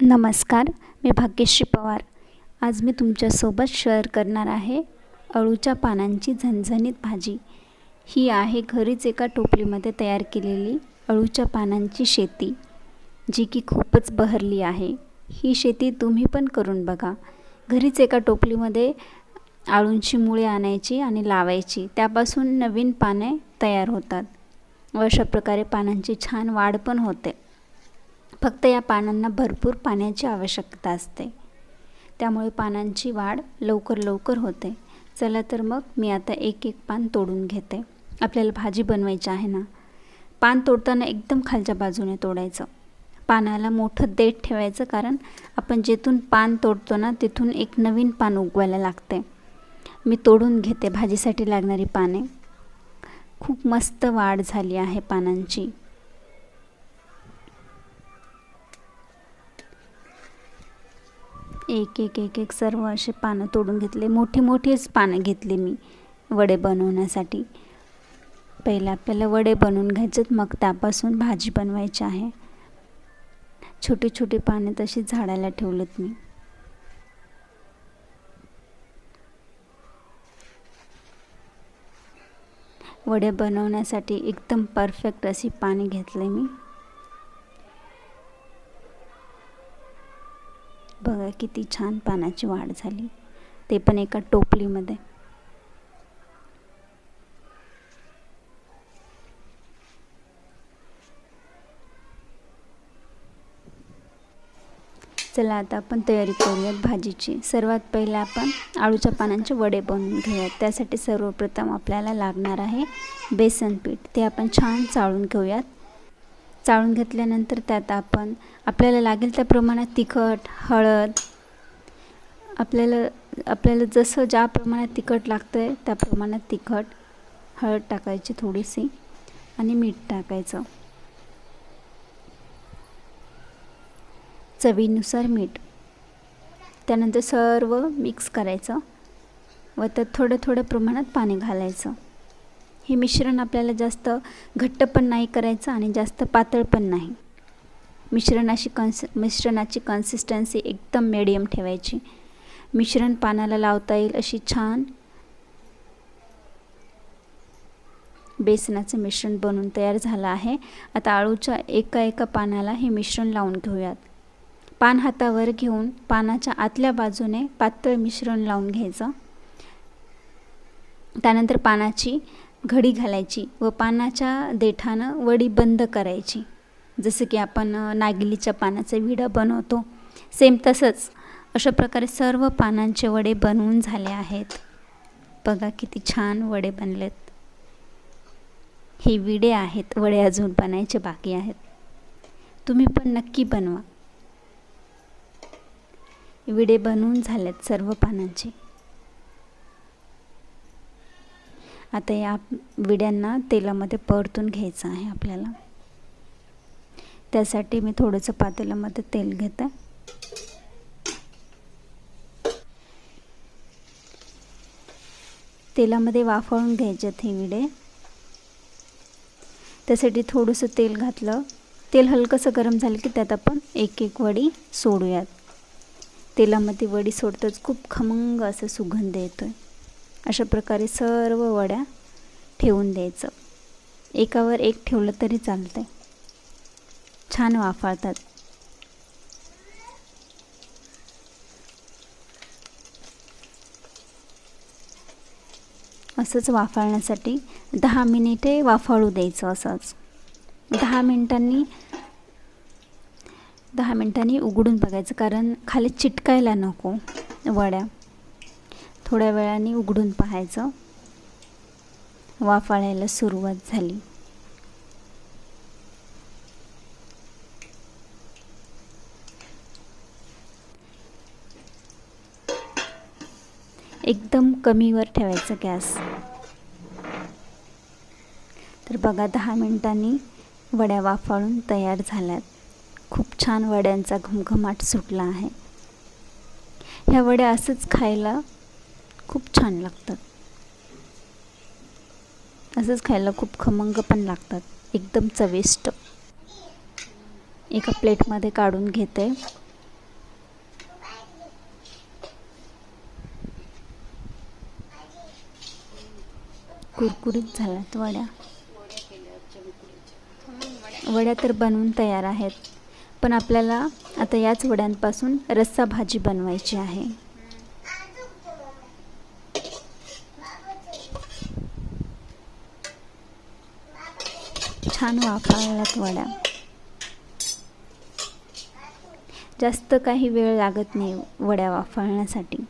नमस्कार, मी भाग्यश्री पवार। आज मी तुमच्यासोबत शेअर करणार आहे अळूच्या पानांची झणझणीत भाजी। ही आहे घरीच एका टोपलीमध्ये तयार केलेली अळूच्या पानांची शेती, जी की खूपच बहरली आहे। ही शेती तुम्ही पण करून बघा। घरीच एका टोपलीमध्ये अळूंची मुळे आणायची आणि लावायची, त्यापासून नवीन पाने तयार होतात व अशा प्रकारे पानांची छान वाढ पण होते। फक्त या पानांना भरपूर पाण्याची आवश्यकता असते, त्यामुळे पानांची वाढ लवकर होते। चला तर मग मी आता एक एक पान तोडून घेते। आपल्याला भाजी बनवायची आहे ना। पान तोडताना एकदम खालच्या बाजूने तोडायचं। पानाला मोठं देठ ठेवायचं, कारण आपण जेथून पान तोडतो ना तिथून एक नवीन पान उगवायला लागते। मी तोडून घेते भाजीसाठी लागणारी पाने। खूप मस्त वाढ झाली आहे पानांची। एक सर्व असे पानं तोडून घेतले। मोठीच पानं घेतली मी वडे बनवण्यासाठी। पहिले आपल्याला वडे बनवून घ्यायचेत, मग त्यापासून भाजी बनवायची आहे। छोटी पाने तशी झाडायला ठेवलेत मी। वडे बनवण्यासाठी एकदम परफेक्ट अशी पाने घेतले मी। बघा किती छान पानाची वाढ झाली, ते पण एका टोपलीमध्ये। चला आता आपण तयारी करूयात भाजीची। सर्वात पहिले आपण अळूच्या पानांचे वडे बनवून घेऊयात। त्यासाठी सर्वप्रथम आपल्याला लागणार आहे बेसन पीठ। ते आपण छान चाळून घेऊयात। चाळून घेतल्यानंतर त्यात आपल्याला लागेल त्या प्रमाणात तिखट, हळद, आपल्याला जसं ज्या प्रमाणात तिखट लागतंय त्या प्रमाणात तिखट, हळद टाकायची थोडीशी आणि मीठ टाकायचं, चवीनुसार मीठ। त्यानंतर सर्व मिक्स करायचं व त्यात थोडं प्रमाणात पाणी घालायचं। हे मिश्रण आपल्याला जास्त घट्ट पण नाही करायचं आणि जास्त पातळ पण नाही। मिश्रणाची कन्सिस्टन्सी एकदम मीडियम ठेवायची। मिश्रण पानाला लावता येईल अशी छान बेसनाचं मिश्रण बनवून तयार झालं आहे। आता अळूच्या एका पानाला हे मिश्रण लावून घेऊयात। पान हातावर घेऊन पानाच्या आतल्या बाजूने पातळ मिश्रण लावून घ्यायचं। त्यानंतर पानाची घडी घालायची व पानाच्या देठानं वडी बंद करायची, जसं की आपण नागिलीच्या पानाचा विडा बनवतो, सेम तसंच। अशा प्रकारे सर्व पानांचे वडे बनवून झाले आहेत। बघा किती छान वडे बनलेत। हे विडे आहेत, वडे अजून बनायचे बाकी आहेत। तुम्ही पण नक्की बनवा। विडे बनवून झालेत सर्व पानांचे। आता या विड्यांना तेलामध्ये परतून घ्यायचं आहे आपल्याला। त्यासाठी मी थोडंसं पातेल्यामध्ये तेल घेते। तेलामध्ये वाफवून घ्यायचेत हे विडे। त्यासाठी थोडंसं तेल घातलं। तेल हलकंसं गरम झालं की त्यात आपण एक वडी सोडूयात। तेलामध्ये वडी सोडताच खूप खमंग असं सुगंध येतोय। अशा प्रकारे सर्व वड्या ठेवून द्यायचं। एकावर एक ठेवलं तरी चालतंय, छान वाफळतात। असंच वाफळण्यासाठी 10 मिनिटे वाफळू द्यायचं। असंच 10 मिनिटांनी उघडून बघायचं, कारण खाली चिटकायला नको वड्या। थोड्या वेळाने उघडून पाहायचं। वाफाळायला सुरुवात झाली। एकदम कमीवर ठेवायचं गॅस। तर बघा 10 मिनिटांनी वड्या वाफाळून तयार झाल्यात। खूप छान वड्यांचा घमघमाट सुटला आहे। ह्या वड्या असंच खायला खूप छान लागतात। असंच खायला खूप खमंग पण लागतात, एकदम चविष्ट। एका प्लेटमध्ये काढून घेते कुरकुरीत झाल्यात वड्या. वड्या तर बनवून तयार आहेत, पण आपल्याला आता याच वड्यांपासून रस्सा भाजी बनवायची आहे. छान वाफाळल्यात वड्या. जास्त काही वेळ लागत नाही वड्या वाफाळण्यासाठी.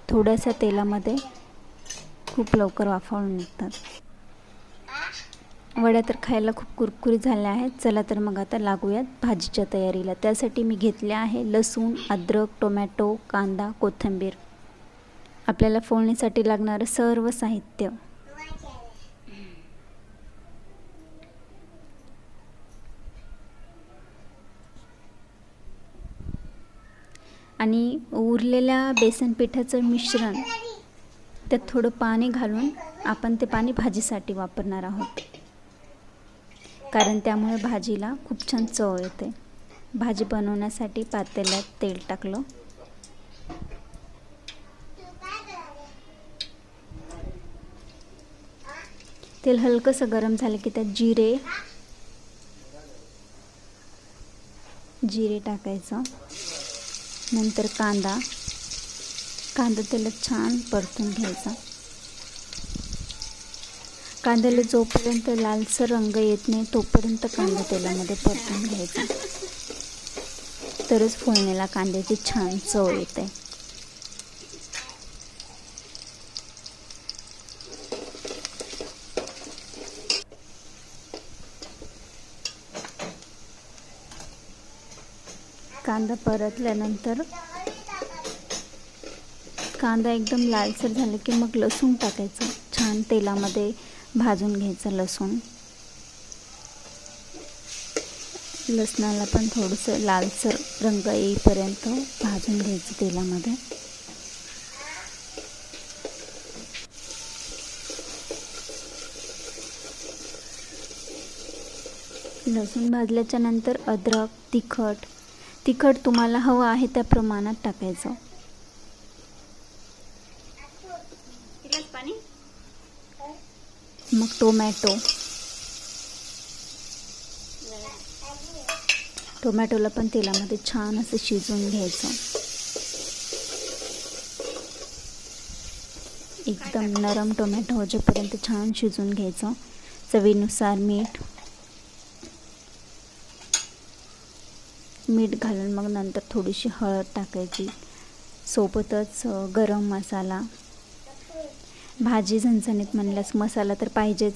थोड्याशा तेलामध्ये खूप लवकर वाफाळून निघतात. वड्या तर खायला खूप कुरकुरीत झाल्या आहेत. चला तर मग आता लागूयात भाजीच्या तयारीला. त्यासाठी मी घेतले आहे लसूण, अद्रक, टोमॅटो, कांदा, कोथिंबीर. आपल्याला फोडणीसाठी लागणारं सर्व साहित्य. आणि उरलेल्या बेसन पिठाचं मिश्रण त्यात थोडं पाणी घालून आपण ते पाणी भाजीसाठी वापरणार आहोत, कारण त्यामुळे भाजीला खूप छान चव येते. भाजी बनवण्यासाठी पातेल्यात तेल टाकलं. तेल हलकंसं गरम झालं की त्यात जिरे टाकायचं. नंतर कांदा तेलात छान परतून घ्यायचा. कांद्याला जोपर्यंत लालसर रंग येत नाही तोपर्यंत कांदा तेलामध्ये परतून घ्यायचा, तरच फोडणीला कांद्याची छान चव येते. कांदा परतल्यानंतर कांदा एकदम लालसर झाला की मग लसूण टाकायचं. छान तेलामध्ये भाजून घ्यायचं लसूण. लसणाला पण थोडंसं लालसर रंग येईपर्यंत भाजून घ्यायचं तेलामध्ये. लसूण भाजल्याच्या नंतर अद्रक, तिखट तुम्हाला हवं आहे त्या प्रमाणात टाकायचं. मग टोमॅटोला पण तेलामध्ये छान असं शिजवून घ्यायचं. एकदम नरम टोमॅटो होजेपर्यंत छान शिजवून घ्यायचं. चवीनुसार मीठ घालून मग नंतर थोडीशी हळद टाकायची. सोबतच गरम मसाला. भाजी झणझणीत म्हणल्यास मसाला तर पाहिजेच.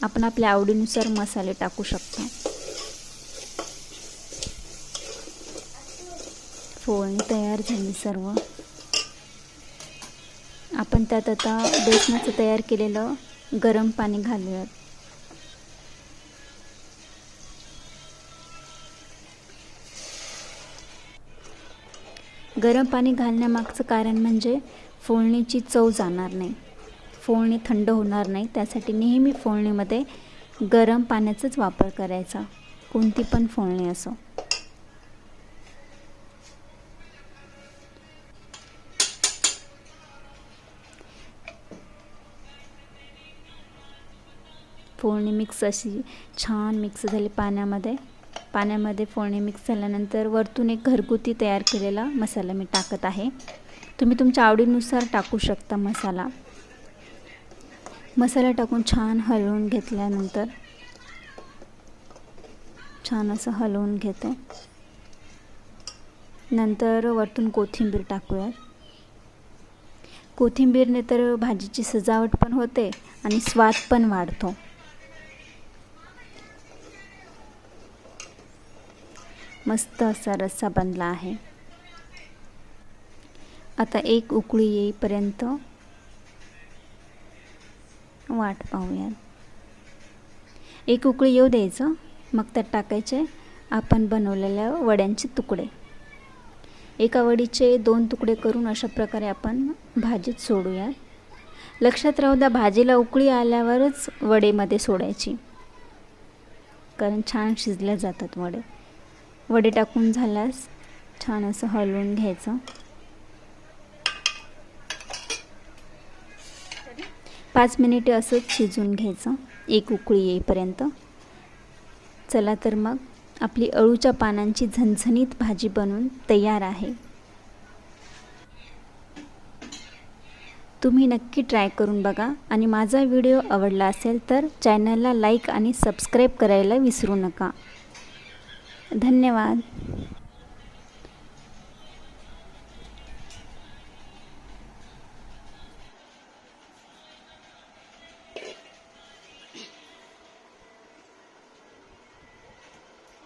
आपण आपल्या आवडीनुसार मसाले टाकू शकतो. फोडणी तयार झाली सर्व. आपण त्यात आता बेसनाचं तयार केलेलं गरम पाणी घालूयात. गरम पाणी घालण्यामागचं कारण म्हणजे फोडणीची चव जाणार नाही, फोडणी थंड होणार नाही. त्यासाठी नेहमी फोडणीमध्ये गरम पाण्याचाच वापर करायचा, कोणती पण फोडणी असो. फोडणी अशी छान मिक्स झाली पाण्यामध्ये फोडणी मिक्स झाल्यानंतर वरतून एक घरगुती तयार केलेला मसाला मी टाकत आहे. तुम्ही तुमच्या आवडीनुसार टाकू शकता मसाला टाकून छान हलवून घेतल्यानंतर छान असं हलवून घेते. नंतर वरतून कोथिंबीर टाकूयात. कोथिंबीरने तर भाजीची सजावट पण होते आणि स्वाद पण वाढतो. मस्त असा रस्सा बनला आहे. आता एक उकळी येईपर्यंत वाट पाहूया. एक उकळी येऊ द्यायचं, मग त्यात टाकायचे आपण बनवलेल्या वड्यांचे तुकडे. एका वडीचे 2 तुकडे करून अशा प्रकारे आपण भाजीत सोडूया. लक्षात राहू द्या, भाजीला उकळी आल्यावरच वडेमध्ये सोडायची, कारण छान शिजल्या जातात वडे. वडे टाकून झाल्यास छान असं हलवून घ्यायचं. 5 मिनिटे असंच शिजवून घ्यायचं, एक उकळी येईपर्यंत. चला तर मग आपली अळूच्या पानांची झणझणीत भाजी बनवून तयार आहे. तुम्ही नक्की ट्राय करून बघा आणि माझा व्हिडिओ आवडला असेल तर चॅनलला लाईक आणि सबस्क्राईब करायला विसरू नका. धन्यवाद.